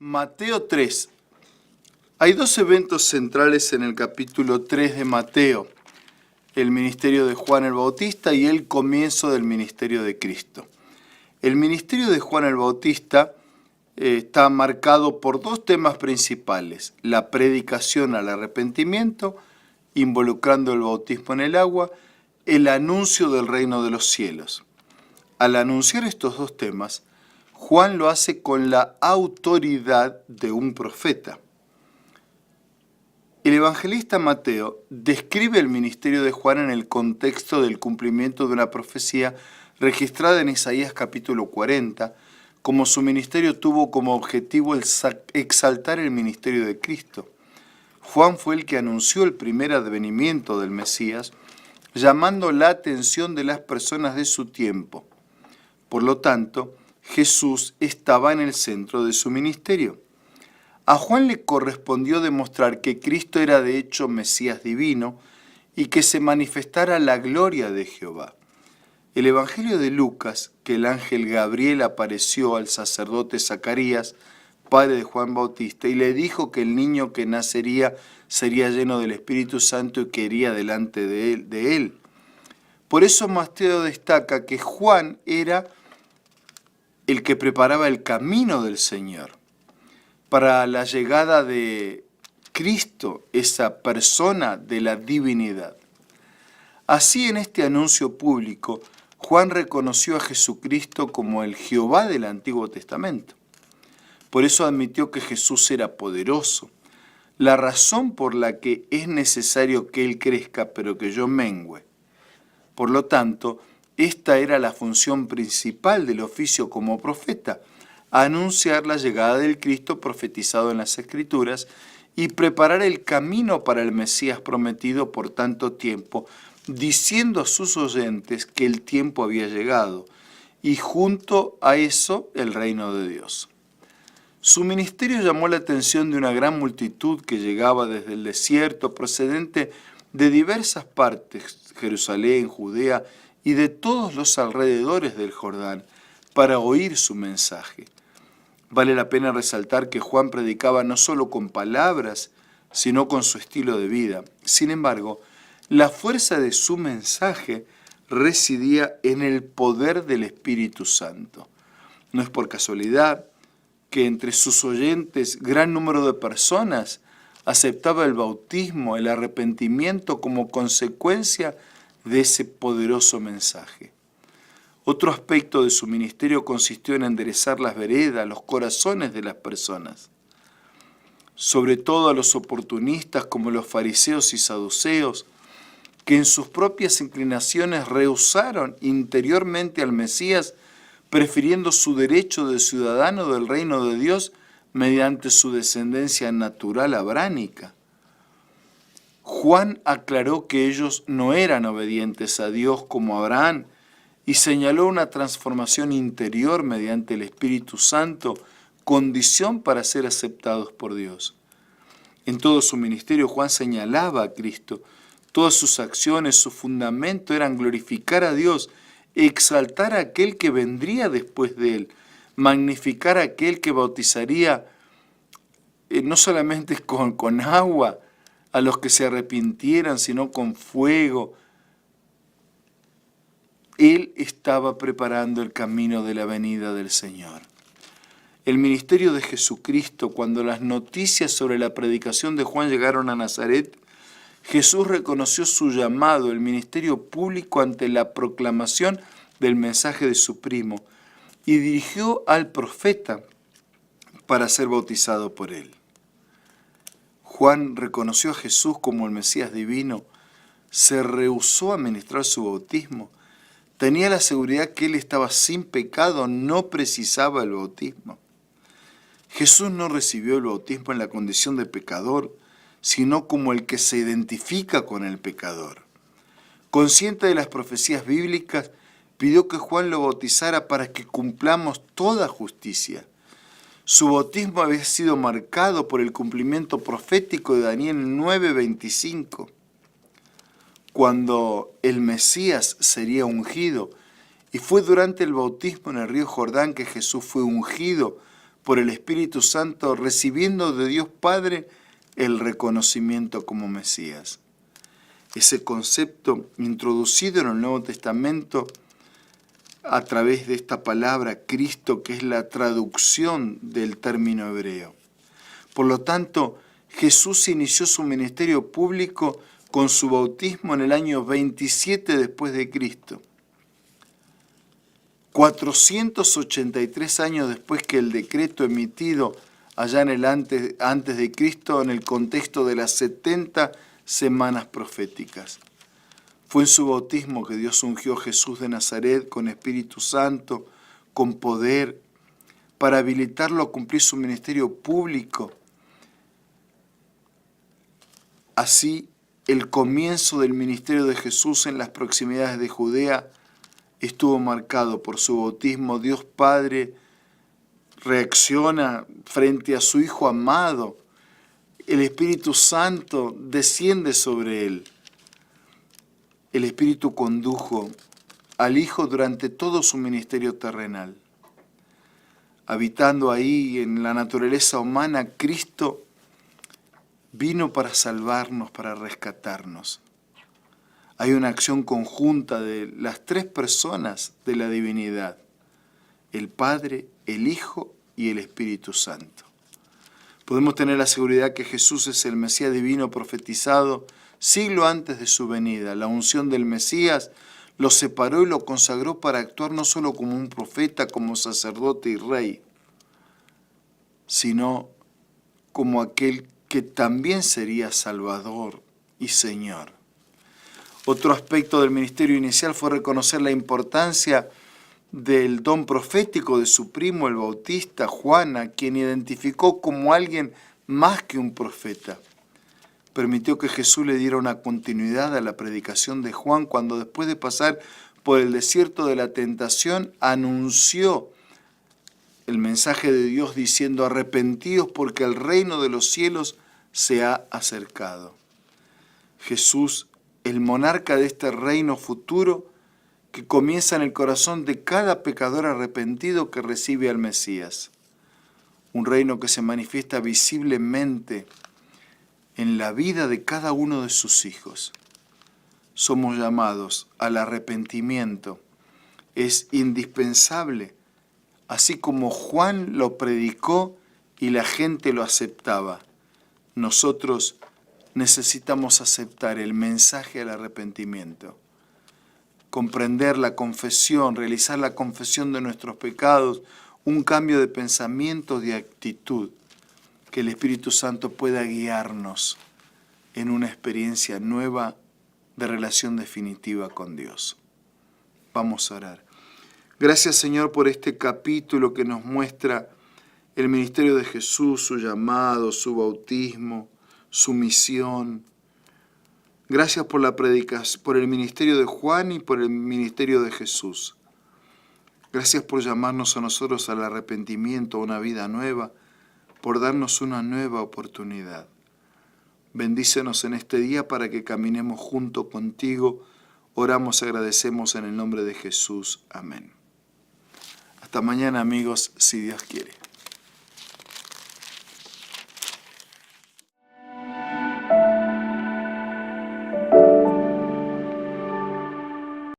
Mateo 3. Hay dos eventos centrales en el capítulo 3 de Mateo: el ministerio de Juan el Bautista y el comienzo del ministerio de Cristo. El ministerio de Juan el Bautista está marcado por dos temas principales: la predicación al arrepentimiento, involucrando el bautismo en el agua, el anuncio del reino de los cielos. Al anunciar estos dos temas, Juan lo hace con la autoridad de un profeta. El evangelista Mateo describe el ministerio de Juan en el contexto del cumplimiento de una profecía registrada en Isaías capítulo 40, como su ministerio tuvo como objetivo el exaltar el ministerio de Cristo. Juan fue el que anunció el primer advenimiento del Mesías, llamando la atención de las personas de su tiempo. Por lo tanto, Jesús estaba en el centro de su ministerio. A Juan le correspondió demostrar que Cristo era de hecho Mesías divino y que se manifestara la gloria de Jehová. El Evangelio de Lucas, que el ángel Gabriel apareció al sacerdote Zacarías, padre de Juan Bautista, y le dijo que el niño que nacería sería lleno del Espíritu Santo y que iría delante de él. Por eso Mateo destaca que Juan era el que preparaba el camino del Señor para la llegada de Cristo, esa persona de la divinidad. Así, en este anuncio público, Juan reconoció a Jesucristo como el Jehová del Antiguo Testamento. Por eso admitió que Jesús era poderoso, la razón por la que es necesario que Él crezca, pero que yo mengüe. Por lo tanto, esta era la función principal del oficio como profeta: anunciar la llegada del Cristo profetizado en las Escrituras y preparar el camino para el Mesías prometido por tanto tiempo, diciendo a sus oyentes que el tiempo había llegado y junto a eso el reino de Dios. Su ministerio llamó la atención de una gran multitud que llegaba desde el desierto, procedente de diversas partes, Jerusalén, Judea y de todos los alrededores del Jordán, para oír su mensaje. Vale la pena resaltar que Juan predicaba no solo con palabras, sino con su estilo de vida. Sin embargo, la fuerza de su mensaje residía en el poder del Espíritu Santo. No es por casualidad que entre sus oyentes gran número de personas aceptaba el bautismo, el arrepentimiento como consecuencia de ese poderoso mensaje. Otro aspecto de su ministerio consistió en enderezar las veredas, los corazones de las personas, sobre todo a los oportunistas como los fariseos y saduceos, que en sus propias inclinaciones rehusaron interiormente al Mesías, prefiriendo su derecho de ciudadano del reino de Dios mediante su descendencia natural abránica. Juan aclaró que ellos no eran obedientes a Dios como Abraham y señaló una transformación interior mediante el Espíritu Santo, condición para ser aceptados por Dios. En todo su ministerio Juan señalaba a Cristo. Todas sus acciones, su fundamento eran glorificar a Dios, exaltar a aquel que vendría después de él, magnificar a aquel que bautizaría no solamente con agua a los que se arrepintieran, sino con fuego. Él estaba preparando el camino de la venida del Señor. El ministerio de Jesucristo, cuando las noticias sobre la predicación de Juan llegaron a Nazaret, Jesús reconoció su llamado, el ministerio público, ante la proclamación del mensaje de su primo, y dirigió al profeta para ser bautizado por él. Juan reconoció a Jesús como el Mesías divino, se rehusó a ministrar su bautismo, tenía la seguridad que él estaba sin pecado, no precisaba el bautismo. Jesús no recibió el bautismo en la condición de pecador, sino como el que se identifica con el pecador. Consciente de las profecías bíblicas, pidió que Juan lo bautizara para que cumplamos toda justicia. Su bautismo había sido marcado por el cumplimiento profético de Daniel 9:25, cuando el Mesías sería ungido, y fue durante el bautismo en el río Jordán que Jesús fue ungido por el Espíritu Santo, recibiendo de Dios Padre el reconocimiento como Mesías. Ese concepto introducido en el Nuevo Testamento a través de esta palabra Cristo, que es la traducción del término hebreo. Por lo tanto, Jesús inició su ministerio público con su bautismo en el año 27 después de Cristo. 483 años después que el decreto emitido allá en el antes de Cristo en el contexto de las 70 semanas proféticas. Fue en su bautismo que Dios ungió a Jesús de Nazaret con Espíritu Santo, con poder, para habilitarlo a cumplir su ministerio público. Así, el comienzo del ministerio de Jesús en las proximidades de Judea estuvo marcado por su bautismo. Dios Padre reacciona frente a su Hijo amado. El Espíritu Santo desciende sobre él. El Espíritu condujo al Hijo durante todo su ministerio terrenal. Habitando ahí en la naturaleza humana, Cristo vino para salvarnos, para rescatarnos. Hay una acción conjunta de las tres personas de la divinidad: el Padre, el Hijo y el Espíritu Santo. Podemos tener la seguridad que Jesús es el Mesías divino profetizado siglo antes de su venida. La unción del Mesías lo separó y lo consagró para actuar no solo como un profeta, como sacerdote y rey, sino como aquel que también sería Salvador y Señor. Otro aspecto del ministerio inicial fue reconocer la importancia del don profético de su primo, el Bautista, Juan, a quien identificó como alguien más que un profeta. Permitió que Jesús le diera una continuidad a la predicación de Juan cuando, después de pasar por el desierto de la tentación, anunció el mensaje de Dios diciendo: arrepentíos porque el reino de los cielos se ha acercado. Jesús, el monarca de este reino futuro, que comienza en el corazón de cada pecador arrepentido que recibe al Mesías. Un reino que se manifiesta visiblemente en la vida de cada uno de sus hijos. Somos llamados al arrepentimiento. Es indispensable, así como Juan lo predicó y la gente lo aceptaba. Nosotros necesitamos aceptar el mensaje al arrepentimiento. Comprender la confesión, realizar la confesión de nuestros pecados, un cambio de pensamiento, de actitud, que el Espíritu Santo pueda guiarnos en una experiencia nueva de relación definitiva con Dios. Vamos a orar. Gracias, Señor, por este capítulo que nos muestra el ministerio de Jesús, su llamado, su bautismo, su misión. Gracias por la predicación, por el ministerio de Juan y por el ministerio de Jesús. Gracias por llamarnos a nosotros al arrepentimiento, a una vida nueva, por darnos una nueva oportunidad. Bendícenos en este día para que caminemos junto contigo. Oramos y agradecemos en el nombre de Jesús. Amén. Hasta mañana, amigos, si Dios quiere.